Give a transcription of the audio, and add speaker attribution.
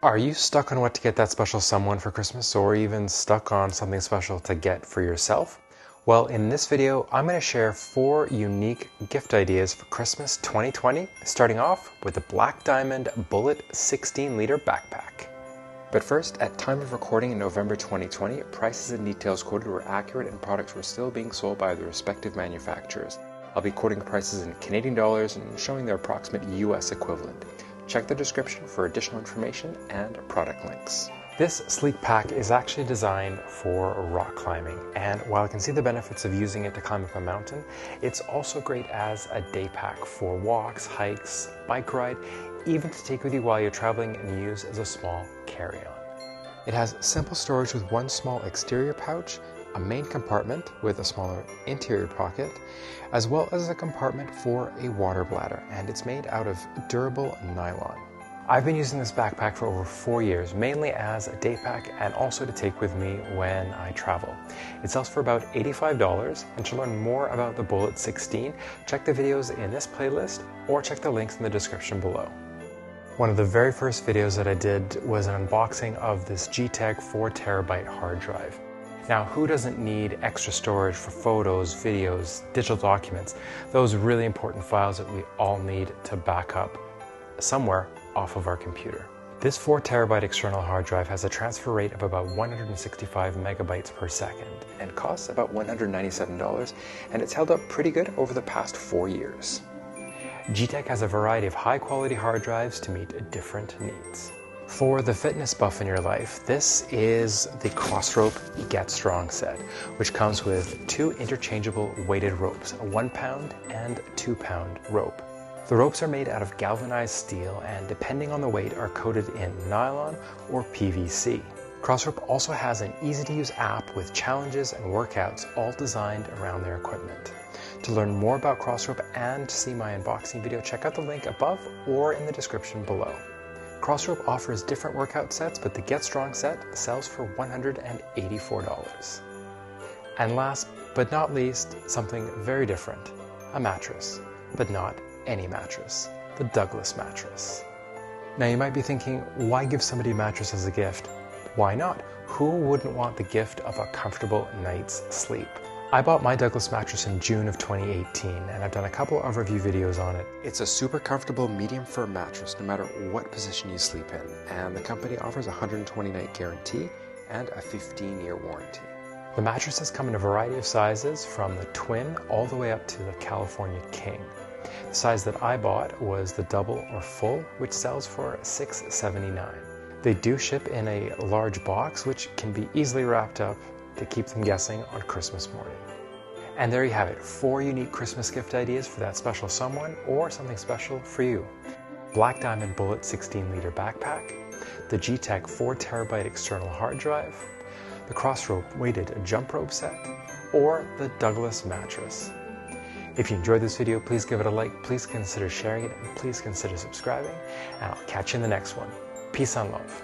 Speaker 1: Are you stuck on what to get that special someone for Christmas, or even stuck on something special to get for yourself? Well, in this video, I'm going to share 4 unique gift ideas for Christmas 2020, starting off with the Black Diamond Bullet 16-liter backpack. But first, at time of recording in November 2020, prices and details quoted were accurate and products were still being sold by the respective manufacturers. I'll be quoting prices in Canadian dollars and showing their approximate US equivalent. Check the description for additional information and product links. This sleek pack is actually designed for rock climbing, and while I can see the benefits of using it to climb up a mountain, it's also great as a day pack for walks, hikes, bike ride, even to take with you while you're traveling and use as a small carry-on. It has simple storage with one small exterior pouch, a main compartment with a smaller interior pocket, as well as a compartment for a water bladder, and it's made out of durable nylon. I've been using this backpack for over 4 years, mainly as a day pack and also to take with me when I travel. It sells for about $85, and to learn more about the Bullet 16, check the videos in this playlist or check the links in the description below. One of the very first videos that I did was an unboxing of this G-Tech 4TB hard drive. Now, who doesn't need extra storage for photos, videos, digital documents, those really important files that we all need to back up somewhere off of our computer? This 4TB external hard drive has a transfer rate of about 165 megabytes per second and costs about $197, and it's held up pretty good over the past 4 years. G-Tech has a variety of high-quality hard drives to meet different needs. For the fitness buff in your life, this is the Crossrope Get Strong set, which comes with 2 interchangeable weighted ropes, a 1 pound and 2 pound rope. The ropes are made out of galvanized steel and, depending on the weight, are coated in nylon or PVC. Crossrope also has an easy-to-use app with challenges and workouts all designed around their equipment. To learn more about Crossrope and to see my unboxing video, check out the link above or in the description below. Crossrope offers different workout sets, but the Get Strong set sells for $184. And last but not least, something very different, a mattress, but not any mattress, the Douglas Mattress. Now you might be thinking, why give somebody a mattress as a gift? Why not? Who wouldn't want the gift of a comfortable night's sleep? I bought my Douglas mattress in June of 2018, and I've done a couple of review videos on it. It's a super comfortable medium firm mattress no matter what position you sleep in, and the company offers a 120-night guarantee and a 15-year warranty. The mattresses come in a variety of sizes, from the twin all the way up to the California King. The size that I bought was the double or full, which sells for $679. They do ship in a large box, which can be easily wrapped up to keep them guessing on Christmas morning. And there you have it, 4 unique Christmas gift ideas for that special someone or something special for you. Black Diamond Bullet 16-liter backpack, the G-Tech 4TB external hard drive, the Crossrope weighted jump rope set, or the Douglas mattress. If you enjoyed this video, please give it a like, please consider sharing it, and please consider subscribing, and I'll catch you in the next one. Peace and love.